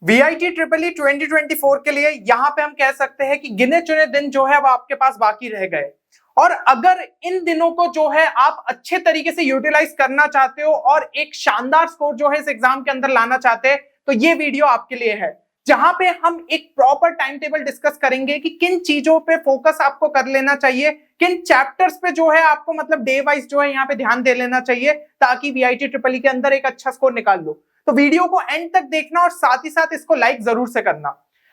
VIT triple E 2024 के लिए यहाँ पे हम कह सकते हैं कि गिने चुने दिन जो है वो आपके पास बाकी रह गए, और अगर इन दिनों को जो है आप अच्छे तरीके से यूटिलाइज करना चाहते हो और एक शानदार स्कोर जो है इस एग्जाम के अंदर लाना चाहते हैं, तो ये वीडियो आपके लिए है, जहां पे हम एक प्रॉपर टाइम टेबल डिस्कस करेंगे कि किन चीजों पे फोकस आपको कर लेना चाहिए, किन चैप्टर्स पे जो है आपको मतलब डे वाइज जो है यहाँ पे ध्यान दे लेना चाहिए, ताकि VIT ट्रिपल ई के अंदर एक अच्छा स्कोर निकाल लो। तो वीडियो को एंड तक देखना और साथ ही साथ इसको लाइक जरूर से करना।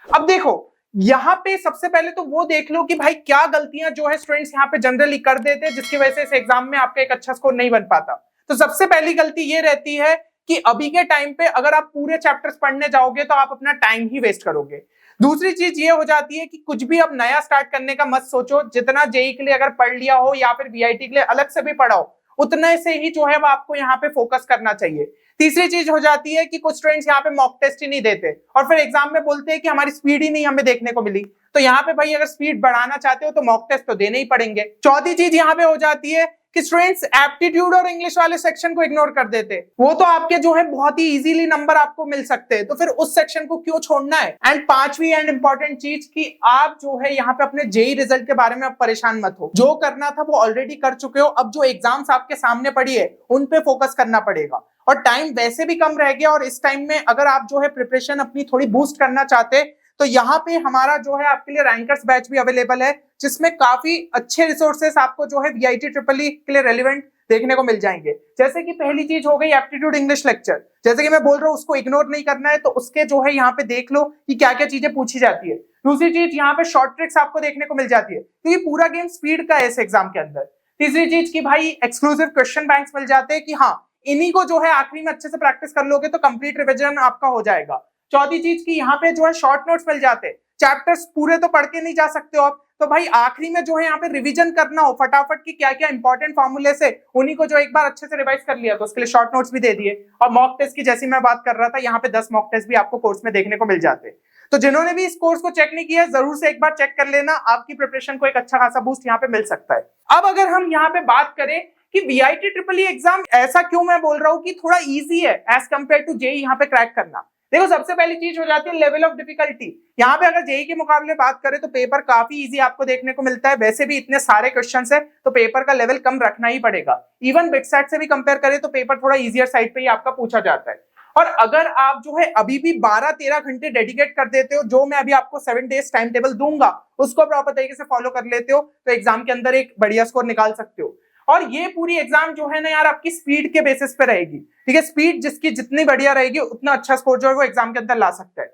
अब देखो, यहाँ पे सबसे पहले तो वो देख लो कि भाई क्या गलतियां जो है स्टूडेंट्स यहाँ पे जनरली कर देते हैं, जिसकी वजह से इस एग्जाम में आपका एक अच्छा स्कोर नहीं बन पाता। तो सबसे पहली गलती ये रहती है कि अभी के टाइम पे अगर आप पूरे चैप्टर्स पढ़ने जाओगे तो आप अपना टाइम ही वेस्ट करोगे। दूसरी चीज ये हो जाती है कि कुछ भी अब नया स्टार्ट करने का मत सोचो, जितना जेई के लिए अगर पढ़ लिया हो या फिर VIT के लिए अलग से भी पढ़ाओ, उतने से ही जो है वो आपको यहाँ पे फोकस करना चाहिए। तीसरी चीज हो जाती है कि कुछ स्टूडेंट्स यहाँ पे मॉक टेस्ट ही नहीं देते और फिर एग्जाम में बोलते हैं कि हमारी स्पीड ही नहीं हमें देखने को मिली। तो यहाँ पे भाई अगर स्पीड बढ़ाना चाहते हो तो मॉक टेस्ट तो देने ही पड़ेंगे। चौथी चीज यहाँ पे हो जाती है कि स्टूडेंट्स एप्टीट्यूड और इंग्लिश वाले सेक्शन को इग्नोर कर देते, वो तो आपके जो है बहुत ही इजीली नंबर आपको मिल सकते हैं, तो फिर उस सेक्शन को क्यों छोड़ना है। एंड पांचवी एंड इंपॉर्टेंट चीज कि आप जो है यहाँ पे अपने जेई रिजल्ट के बारे में आप परेशान मत हो, जो करना था वो ऑलरेडी कर चुके हो, अब जो एग्जाम्स आपके सामने पड़ी है उन पे फोकस करना पड़ेगा, और टाइम वैसे भी कम रह गया, और इस टाइम में अगर आप जो है प्रिपरेशन अपनी थोड़ी बूस्ट करना चाहते तो यहाँ पे हमारा जो है आपके लिए रैंकर्स बैच भी अवेलेबल है, जिसमें काफी अच्छे रिसोर्सेस आपको जो है VIT ट्रिपल ई के लिए रेलिवेंट देखने को मिल जाएंगे। जैसे कि पहली चीज हो गई एप्टीट्यूड इंग्लिश लेक्चर, जैसे कि मैं बोल रहा हूँ उसको इग्नोर नहीं करना है, तो उसके जो है यहाँ पे देख लो कि क्या क्या चीजें पूछी जाती है। दूसरी चीज यहाँ पे शॉर्ट ट्रिक्स आपको देखने को मिल जाती है, क्योंकि पूरा गेम स्पीड का है इस एग्जाम के अंदर। तीसरी चीज की भाई एक्सक्लूसिव क्वेश्चन बैंक्स मिल जाते हैं कि हाँ इन्हीं को जो है आखिरी में अच्छे से प्रैक्टिस कर लोगे तो कंप्लीट रिविजन आपका हो जाएगा। चौथी चीज की यहाँ पे जो है शॉर्ट नोट्स मिल जाते हैं, चैप्टर्स पूरे तो पढ़ के नहीं जा सकते हो आप, तो भाई आखिरी में जो है यहाँ पे रिवीजन करना हो फटाफट की क्या क्या इंपॉर्टेंट फॉर्मूले से, उन्हीं को जो एक बार अच्छे से रिवाइज कर लिया तो उसके लिए शॉर्ट नोट्स भी दे दिए। और मॉक टेस्ट की जैसी मैं बात कर रहा था, यहाँ पे 10 मॉक टेस्ट भी आपको कोर्स में देखने को मिल जाते हैं। तो जिन्होंने भी इस कोर्स को चेक नहीं किया जरूर से एक बार चेक कर लेना, आपकी प्रिपरेशन को एक अच्छा खासा बूस्ट यहाँ पे मिल सकता है। अब अगर हम यहाँ पे बात करें कि VIT ट्रिपल ई एग्जाम ऐसा क्यों मैं बोल रहा हूँ कि थोड़ा इजी है एज कंपेयर टू जेई यहाँ पे क्रैक करना, देखो सबसे पहली चीज हो जाती है लेवल ऑफ डिफिकल्टी। यहाँ पे अगर जेई के मुकाबले बात करें तो पेपर काफी इजी आपको देखने को मिलता है, वैसे भी इतने सारे क्वेश्चंस है तो पेपर का लेवल कम रखना ही पड़ेगा। इवन बिटसेट से भी कंपेयर करें तो पेपर थोड़ा इजियर साइड पे ही आपका पूछा जाता है। और अगर आप जो है अभी भी 12-13 घंटे डेडिकेट कर देते हो, जो मैं अभी आपको 7 डेज टाइम टेबल दूंगा उसको प्रॉपर तरीके से फॉलो कर लेते हो, तो एग्जाम के अंदर एक बढ़िया स्कोर निकाल सकते हो। और ये पूरी एग्जाम जो है ना यार आपकी स्पीड के बेसिस पे रहेगी, ठीक है, स्पीड जिसकी जितनी बढ़िया रहेगी उतना अच्छा स्कोर जो है वो एग्जाम के अंदर ला सकता है।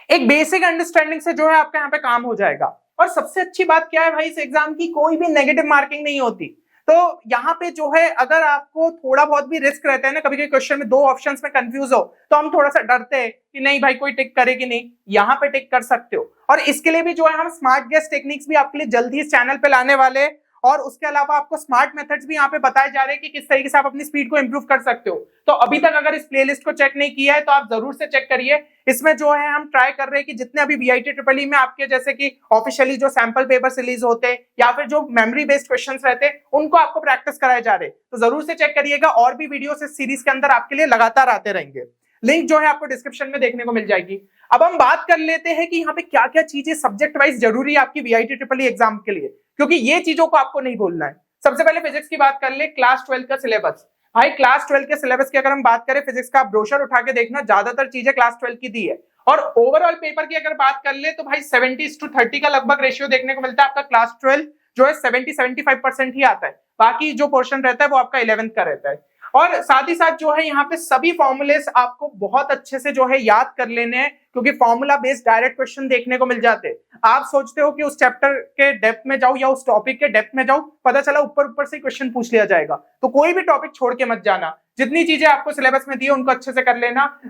एक बेसिक अंडरस्टैंडिंग से जो है आपका यहाँ पे काम हो जाएगा। और सबसे अच्छी बात क्या है भाई, इस एग्जाम की कोई भी नेगेटिव मार्किंग नहीं होती। तो यहाँ पे जो है अगर आपको थोड़ा बहुत भी रिस्क रहता है ना, कभी कभी क्वेश्चन में 2 ऑप्शंस में कंफ्यूज हो तो हम थोड़ा सा डरते हैं कि नहीं भाई कोई टिक करेगी नहीं, यहाँ पे टिक कर सकते हो। और इसके लिए भी जो है हम स्मार्ट गेस टेक्निक्स भी आपके लिए जल्दी इस चैनल पे लाने वाले हैं, और उसके अलावा आपको स्मार्ट मेथड्स भी यहाँ पे बताए जा रहे हैं कि किस तरीके से आप अपनी स्पीड को इंप्रूव कर सकते हो। तो अभी तक अगर इस प्लेलिस्ट को चेक नहीं किया है तो आप जरूर से चेक करिए। इसमें जो है हम ट्राई कर रहे हैं कि जितने अभी VIT ट्रिपल ई में आपके जैसे कि ऑफिशियली जो सैंपल पेपर्स रिलीज होते हैं या फिर जो मेमोरी बेस्ड क्वेश्चंस रहते हैं उनको आपको प्रैक्टिस कराए जा रहे हैं, तो जरूर से चेक करिएगा। और भी वीडियोस इस सीरीज के अंदर आपके लिए लगातार आते रहेंगे, लिंक जो है आपको डिस्क्रिप्शन में देखने को मिल जाएगी। अब हम बात कर लेते हैं कि यहाँ पे क्या क्या चीजें सब्जेक्ट वाइज जरूरी है आपकी VIT ट्रिपल ई एग्जाम के लिए, क्योंकि ये चीजों को आपको नहीं भूलना है। सबसे पहले फिजिक्स की बात कर ले, क्लास 12 का सिलेबस। भाई क्लास 12 के सिलेबस की अगर हम बात करें, फिजिक्स का ब्रोशर उठा के देखना, ज्यादातर चीजें क्लास 12 की दी है। और ओवरऑल पेपर की अगर बात कर ले तो भाई 70:30 का लगभग रेशियो देखने को मिलता है। आपका क्लास 12 जो है 70-75% ही आता है, बाकी जो पोर्शन रहता है वो आपका 11th का रहता है। और साथ ही साथ जो है यहाँ पे सभी फॉर्मूलेस आपको बहुत अच्छे से जो है याद कर लेने हैं, क्योंकि फॉर्मूला बेस्ड डायरेक्ट क्वेश्चन देखने को मिल जाते हैं। आप सोचते हो कि उस चैप्टर के डेप्थ में जाओ या उस टॉपिक के डेप्थ में जाओ, पता चला ऊपर ऊपर से क्वेश्चन पूछ लिया जाएगा। तो कोई भी टॉपिक छोड़ के मत जाना, जितनी चीजें आपको सिलेबस में दी है उनको अच्छे से कर लेना।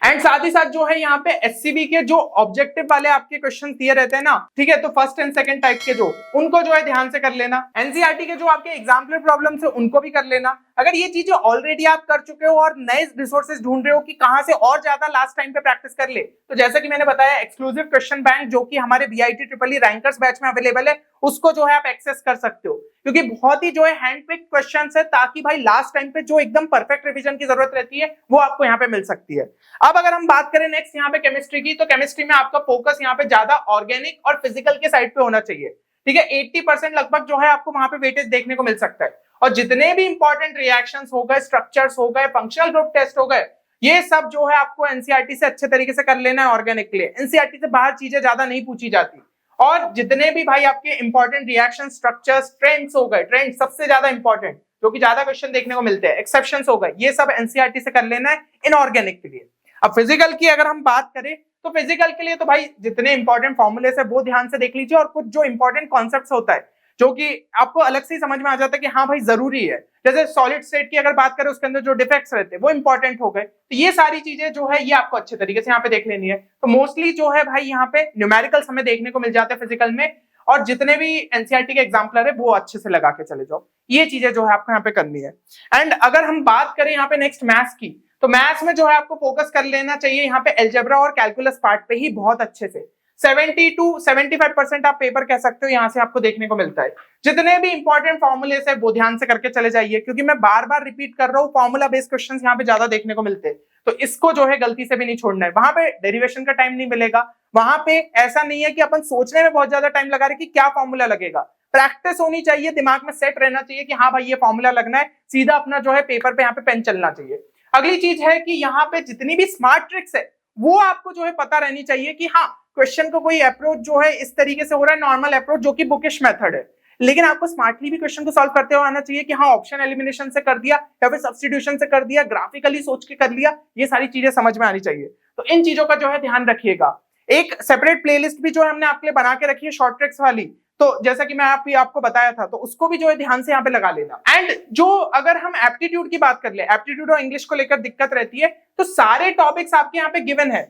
एंड साथ ही साथ जो है यहाँ पे एससीबी के जो ऑब्जेक्टिव वाले आपके क्वेश्चन दिए रहते हैं ना, ठीक है, तो फर्स्ट एंड सेकंड टाइप के जो, उनको जो है ध्यान से कर लेना। एनसीईआरटी के जो आपके एग्जाम्पलर प्रॉब्लम्स है उनको भी कर लेना। अगर ये चीजें ऑलरेडी आप कर चुके हो और नए रिसोर्सेज ढूंढ रहे हो कि कहां से और ज्यादा लास्ट टाइम पे प्रैक्टिस कर ले, तो जैसा कि मैंने बताया एक्सक्लूसिव क्वेश्चन बैंक जो कि हमारे BIT triple E rankers batch में अवेलेबल है, उसको जो है आप एक्सेस कर सकते हो, क्योंकि बहुत ही जो है हैंड पिक क्वेश्चंस है, ताकि भाई लास्ट टाइम पे जो एकदम परफेक्ट रिवीजन की जरूरत रहती है वो आपको यहाँ पे मिल सकती है। अब अगर हम बात करें नेक्स्ट यहाँ पे केमिस्ट्री की, तो केमिस्ट्री में आपका फोकस यहाँ पे ज्यादा ऑर्गेनिक और फिजिकल के साइड पे होना चाहिए, ठीक है। 80% लगभग जो है आपको वहां पे वेटेज देखने को मिल सकता है, और जितने भी इंपॉर्टेंट रिएक्शंस हो गए, स्ट्रक्चर्स हो गए, फंक्शनल ग्रुप टेस्ट हो गए, ये सब जो है आपको एनसीईआरटी से अच्छे तरीके से कर लेना है ऑर्गेनिक के लिए। एनसीईआरटी से बाहर चीजें ज्यादा नहीं पूछी जाती, और जितने भी भाई आपके इंपॉर्टेंट रिएक्शन, स्ट्रक्चर्स, ट्रेंड्स हो गए, ट्रेंड सबसे ज्यादा इंपॉर्टेंट जो कि ज्यादा क्वेश्चन देखने को मिलते हैं, एक्सेप्शंस हो गए, ये सब एनसीईआरटी से कर लेना है इनऑर्गेनिक के लिए। अब फिजिकल की अगर हम बात करें, तो फिजिकल के लिए तो भाई जितने इंपॉर्टेंट फॉर्मूलेस है वो ध्यान से देख लीजिए, और कुछ जो इंपॉर्टेंट कॉन्सेप्ट्स होता है जो कि आपको अलग से ही समझ में आ जाता है कि हाँ भाई जरूरी है, जैसे सॉलिड स्टेट की अगर बात करें उसके अंदर जो डिफेक्ट्स रहते हैं वो इंपॉर्टेंट हो गए, तो ये सारी चीजें जो है ये आपको अच्छे तरीके से यहाँ पे देख लेनी है। तो मोस्टली जो है भाई यहाँ पे न्यूमेरिकल्स हमें देखने को मिल जाते हैं फिजिकल में, और जितने भी एनसीईआरटी के एग्जाम्पलर है वो अच्छे से लगा के चले जाओ, ये चीजें जो है आपको यहाँ पे करनी है। एंड अगर हम बात करें यहाँ पे नेक्स्ट मैथ्स की, तो मैथ्स में जो है आपको फोकस कर लेना चाहिए यहाँ पे एल्जेब्रा और कैलकुलस पार्ट पे ही बहुत अच्छे से। 70 to 75% आप पेपर कह सकते हो यहाँ से आपको देखने को मिलता है। जितने भी इंपॉर्टेंट फॉर्मूलेस है वो ध्यान से करके चले जाइए, क्योंकि मैं बार बार रिपीट कर रहा हूँ, फॉर्मूला बेस्ड क्वेश्चन यहाँ पे ज्यादा देखने को मिलते हैं, तो इसको जो है गलती से भी नहीं छोड़ना है। वहां पे डेरिवेशन का टाइम नहीं मिलेगा, वहां पे ऐसा नहीं है कि अपन सोचने में बहुत ज्यादा टाइम लगा रहे कि क्या फॉर्मूला लगेगा, प्रैक्टिस होनी चाहिए, दिमाग में सेट रहना चाहिए कि हाँ भाई ये फॉर्मूला लगना है, सीधा अपना जो है पेपर पे यहाँ पे पेन चलना चाहिए। अगली चीज है कि यहाँ पे जितनी भी स्मार्ट ट्रिक्स है वो आपको जो है पता रहनी चाहिए कि हाँ क्वेश्चन को कोई अप्रोच जो है इस तरीके से हो रहा है, नॉर्मल अप्रोच जो कि बुकिश मेथड है, लेकिन आपको स्मार्टली भी क्वेश्चन को सॉल्व करते हुए आना चाहिए कि हाँ ऑप्शन एलिमिनेशन से कर दिया या फिर सब्स्टिट्यूशन से कर दिया, ग्राफिकली सोच के कर लिया, ये सारी चीजें समझ में आनी चाहिए। तो इन चीजों का जो है ध्यान रखिएगा। एक सेपरेट प्लेलिस्ट भी जो है हमने आपके लिए बना के रखी है शॉर्ट ट्रिक्स वाली, तो जैसा कि मैं आपको बताया था, तो उसको भी जो है ध्यान से यहाँ पे लगा लेना। एंड जो अगर हम एप्टीट्यूड की बात कर ले, एप्टीट्यूड और इंग्लिश को लेकर दिक्कत रहती है, तो सारे टॉपिक्स आपके यहाँ पे गिवन है,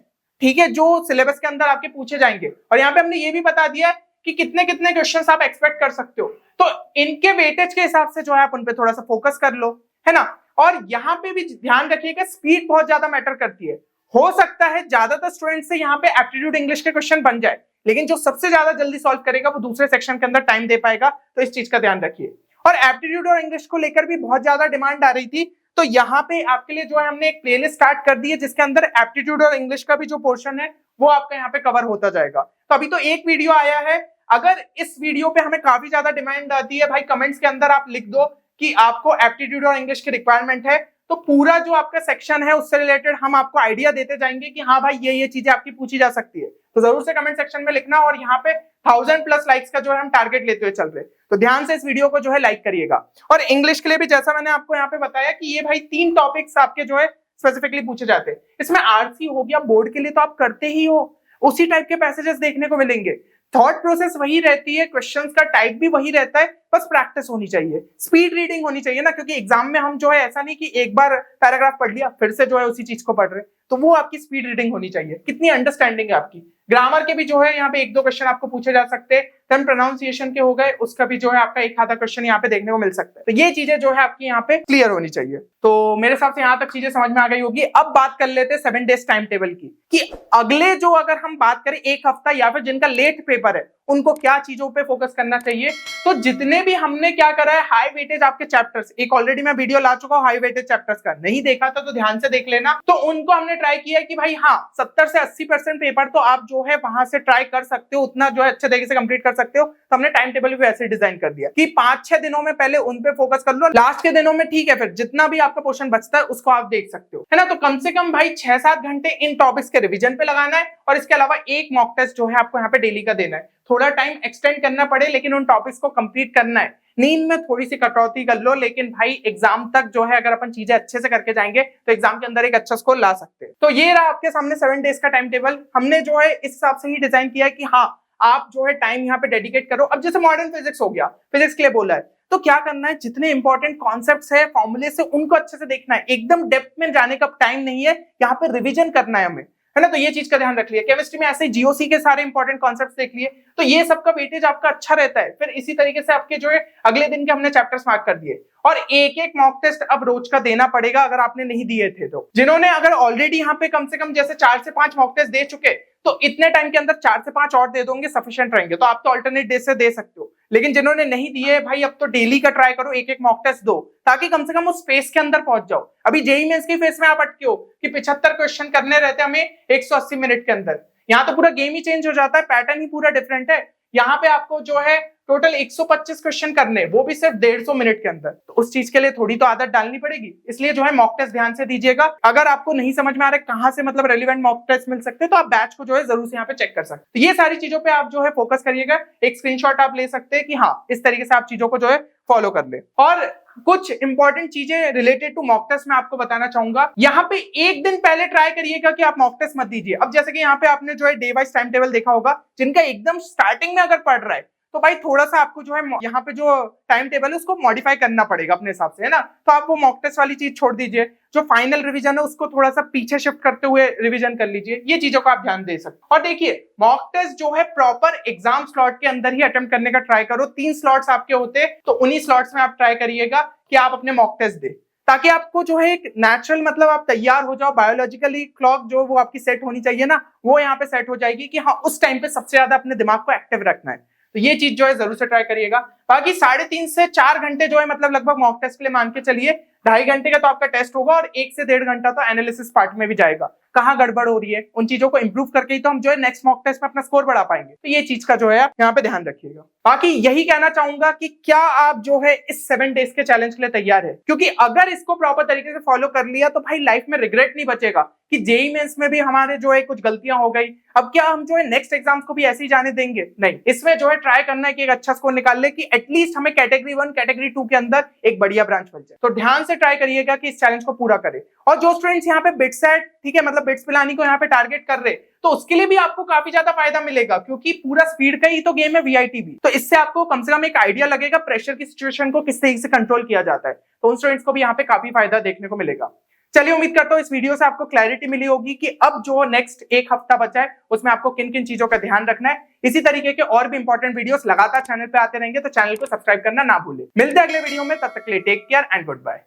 ठीक है, जो सिलेबस के अंदर आपके पूछे जाएंगे, और यहाँ पे हमने ये भी बता दिया है कि कितने कितने क्वेश्चंस आप एक्सपेक्ट कर सकते हो, तो इनके वेटेज के हिसाब से जो है आप उन पे थोड़ा सा फोकस कर लो, है ना। और यहाँ पे भी ध्यान रखिएगा स्पीड बहुत ज्यादा मैटर करती है। हो सकता है ज्यादातर स्टूडेंट से यहाँ पे एप्टीट्यूड इंग्लिश के क्वेश्चन बन जाए, लेकिन जो सबसे ज्यादा जल्दी सॉल्व करेगा वो दूसरे सेक्शन के अंदर टाइम दे पाएगा, तो इस चीज का ध्यान रखिए। और एप्टीट्यूड और इंग्लिश को लेकर भी बहुत ज्यादा डिमांड आ रही थी, तो यहाँ पे आपके लिए जो है हमने एक प्लेलिस्ट स्टार्ट कर दी है जिसके अंदर एप्टीट्यूड और इंग्लिश का भी जो पोर्शन है वो आपका यहाँ पे कवर होता जाएगा। तो अभी तो एक वीडियो आया है, अगर इस वीडियो पे हमें काफी ज्यादा डिमांड आती है भाई, कमेंट्स के अंदर आप लिख दो कि आपको एप्टीट्यूड और इंग्लिश की रिक्वायरमेंट है, तो पूरा जो आपका सेक्शन है उससे रिलेटेड हम आपको आइडिया देते जाएंगे कि हाँ भाई ये चीजें आपकी पूछी जा सकती है, तो जरूर से कमेंट सेक्शन में लिखना। और यहाँ पे 1000+ लाइक्स का जो है हम टारगेट लेते हुए चल रहे, तो ध्यान से इस वीडियो को जो है लाइक करिएगा। और इंग्लिश के लिए भी जैसा मैंने आपको यहाँ पे बताया कि ये भाई 3 टॉपिक्स आपके जो है स्पेसिफिकली पूछे जाते हैं, इसमें आरसी हो गया, बोर्ड के लिए तो आप करते ही हो, उसी टाइप के पैसेजेस देखने को मिलेंगे, थॉट प्रोसेस वही रहती है, क्वेश्चंस का टाइप भी वही रहता है, बस प्रैक्टिस होनी चाहिए, स्पीड रीडिंग होनी चाहिए ना, क्योंकि एग्जाम में हम जो है ऐसा नहीं कि एक बार पैराग्राफ पढ़ लिया फिर से जो है उसी चीज को पढ़ रहे, तो वो आपकी स्पीड रीडिंग होनी चाहिए, कितनी अंडरस्टैंडिंग है आपकी। ग्रामर के भी जो है यहाँ पे 1-2 क्वेश्चन आपको पूछे जा सकते हैं, देन प्रोनाउंसिएशन के हो गए, उसका भी जो है आपका एक आधा क्वेश्चन यहाँ पे देखने को मिल सकता है, तो ये चीजें जो है आपकी यहाँ पे क्लियर होनी चाहिए। तो मेरे हिसाब से यहाँ तक चीजें समझ में आ गई होगी। अब बात कर लेते हैं 7 डेज टाइम टेबल की, कि अगले जो अगर हम बात करें एक हफ्ता या फिर जिनका लेट पेपर है उनको क्या चीजों पे फोकस करना चाहिए। तो जितने भी हमने क्या करा है, हाई वेटेज आपके चैप्टर्स, एक ऑलरेडी मैं वीडियो ला चुका हूँ हाई वेटेज चैप्टर्स का, नहीं देखा था तो ध्यान से देख लेना। तो उनको हमने ट्राई किया कि भाई हाँ 70 से 80% पेपर तो आप जो है वहां से ट्राई कर सकते हो, उतना जो है अच्छे तरीके से कंप्लीट कर सकते हो। तो हमने टाइम टेबल भी वैसे डिजाइन कर दिया कि 5-6 दिनों में पहले उन पे फोकस कर लो, लास्ट के दिनों में ठीक है फिर जितना भी आपका पोर्शन बचता है उसको आप देख सकते हो, है ना। तो कम से कम भाई 6-7 घंटे इन टॉपिक्स के रिवीजन पे लगाना है, और इसके अलावा एक मॉक टेस्ट जो है आपको यहाँ पे डेली का देना है। थोड़ा टाइम एक्सटेंड करना पड़े लेकिन उन टॉपिक्स को कंप्लीट करना है। नींद में थोड़ी सी कटौती कर लो, लेकिन भाई एग्जाम तक जो है अगर अपन चीजें अच्छे से करके जाएंगे तो एग्जाम के अंदर एक अच्छा स्कोर ला सकते हैं। तो ये रहा आपके सामने 7 डेज का टाइम टेबल, हमने जो है इस हिसाब से ही डिजाइन किया है कि हाँ आप जो है टाइम यहाँ पे डेडिकेट करो। अब जैसे मॉडर्न फिजिक्स हो गया, फिजिक्स के लिए बोला है, तो क्या करना है, जितने इंपॉर्टेंट कॉन्सेप्ट्स है, फॉर्मूले से, उनको अच्छे से देखना है, एकदम डेप्थ में जाने का टाइम नहीं है, यहाँ पे रिवीजन करना है हमें। है ना। तो ये चीज का ध्यान रख लिया। केमिस्ट्री में ऐसे जीओसी के सारे इंपॉर्टेंट कॉन्सेप्ट्स देख लिए, तो ये सबका वेटेज आपका अच्छा रहता है। फिर इसी तरीके से आपके जो है अगले दिन के हमने चैप्टर्स मार्क कर दिए, और एक एक मॉक टेस्ट अब रोज का देना पड़ेगा अगर आपने नहीं दिए थे तो। जिन्होंने अगर ऑलरेडी यहाँ पे कम से कम जैसे 4 से 5 मॉक टेस्ट दे चुके, तो इतने टाइम के अंदर 4 से 5 और दे दोगे सफिशिएंट रहेंगे, तो आप तो अल्टरनेट डे से दे सकते हो। लेकिन जिन्होंने नहीं दिए भाई, अब तो डेली का ट्राई करो, एक एक मॉक टेस्ट दो, ताकि कम से कम उस फेस के अंदर पहुंच जाओ। अभी जेईई मेंस की फेस में आप अटके हो कि 75 क्वेश्चन करने रहते हैं हमें 180 मिनट के अंदर। यहाँ तो पूरा गेम ही चेंज हो जाता है, पैटर्न ही पूरा डिफरेंट है। यहाँ पे आपको जो है टोटल 125 क्वेश्चन करने, वो भी सिर्फ 150 मिनट के अंदर। तो उस चीज के लिए थोड़ी तो आदत डालनी पड़ेगी। इसलिए जो है मॉक टेस्ट ध्यान से दीजिएगा। अगर आपको नहीं समझ में आ रहा है कहां से मतलब रेलिवेंट मॉक टेस्ट मिल सकते हैं, तो आप बैच को जो है जरूर से यहाँ पे चेक कर सकते हैं। तो ये सारी चीजों पे आप जो है फोकस करिएगा। एक स्क्रीनशॉट आप ले सकते हैं कि हाँ, इस तरीके से आप चीजों को जो है फॉलो कर ले। और कुछ इंपॉर्टेंट चीजें रिलेटेड टू मॉक टेस्ट मैं आपको बताना चाहूंगा। यहाँ पे एक दिन पहले ट्राई करिएगा कि आप मॉक टेस्ट मत दीजिए। अब जैसे कि यहाँ पे आपने जो है डे वाइज टाइम टेबल देखा होगा, जिनका एकदम स्टार्टिंग में अगर पढ़ रहा है, तो भाई थोड़ा सा आपको जो है यहाँ पे जो टाइम टेबल है उसको मॉडिफाई करना पड़ेगा अपने हिसाब से, है ना। तो आप वो मॉक टेस्ट वाली चीज छोड़ दीजिए। जो फाइनल रिवीजन है उसको थोड़ा सा पीछे शिफ्ट करते हुए रिवीजन कर लीजिए। ये चीजों को आप ध्यान दे सकते हैं। और देखिए, मॉक टेस्ट जो है प्रॉपर एग्जाम स्लॉट के अंदर ही अटेम्प्ट करने का ट्राई करो। 3 स्लॉट्स आपके होते, तो उन्हीं स्लॉट्स में आप ट्राई करिएगा कि आप अपने मॉक टेस्ट दे, ताकि आपको जो है एक नेचुरल मतलब आप तैयार हो जाओ। बायोलॉजिकली क्लॉक जो वो आपकी सेट होनी चाहिए ना, वो यहाँ पे सेट हो जाएगी कि हाँ, उस टाइम पे सबसे ज्यादा अपने दिमाग को एक्टिव रखना है। तो ये चीज जो है जरूर से ट्राई करिएगा। बाकी 3.5 से 4 घंटे जो है मतलब लगभग मॉक टेस्ट के लिए मान के चलिए। 2.5 घंटे का तो आपका टेस्ट होगा, और 1 से 1.5 घंटा तो एनालिसिस पार्ट में भी जाएगा। कहाँ गड़बड़ हो रही है, उन चीजों को इंप्रूव करके ही तो हम जो है नेक्स्ट मॉक टेस्ट में अपना स्कोर बढ़ा पाएंगे। तो ये चीज का जो है आप यहाँ पे ध्यान रखिएगा। बाकी यही कहना चाहूंगा कि क्या आप जो है इस 7 डेज के चैलेंज के लिए तैयार है, क्योंकि अगर इसको प्रॉपर तरीके से फॉलो कर लिया तो भाई लाइफ में रिग्रेट नहीं बचेगा कि जेईई मेंस में भी हमारे जो है कुछ गलतियां हो गई। अब क्या हम जो है नेक्स्ट एग्जाम्स को भी ऐसे ही जाने देंगे? नहीं, इसमें जो है ट्राई करना है कि एक अच्छा स्कोर निकाल ले, कि एटलीस्ट हमें कैटेगरी 1 कैटेगरी 2 के अंदर एक बढ़िया ब्रांच मिल जाए। तो ध्यान से ट्राई करिएगा कि इस चैलेंज को पूरा करें। और जो स्टूडेंट्स यहाँ पे बिटसेट, ठीक है, मतलब बिट्स पिलानी को यहाँ पे टारगेट कर रहे, तो उसके लिए भी आपको काफी ज्यादा फायदा मिलेगा, क्योंकि पूरा स्पीड का ही तो गेम है वीआईटीबी। तो इससे आपको कम से कम एक आइडिया लगेगा प्रेशर की सिचुएशन को किस तरीके से कंट्रोल किया जाता है। तो उन स्टूडेंट्स को भी यहाँ पे काफी फायदा देखने को मिलेगा। चलिए, उम्मीद करता हूँ इस वीडियो से आपको क्लैरिटी मिली होगी कि अब जो नेक्स्ट 1 हफ्ता बचा है उसमें आपको किन किन चीजों का ध्यान रखना है। इसी तरीके के और भी इंपॉर्टेंट वीडियोस लगातार चैनल पे आते रहेंगे, तो चैनल को सब्सक्राइब करना ना भूलें। मिलते हैं अगले वीडियो में, तब तक के लिए take care and good bye.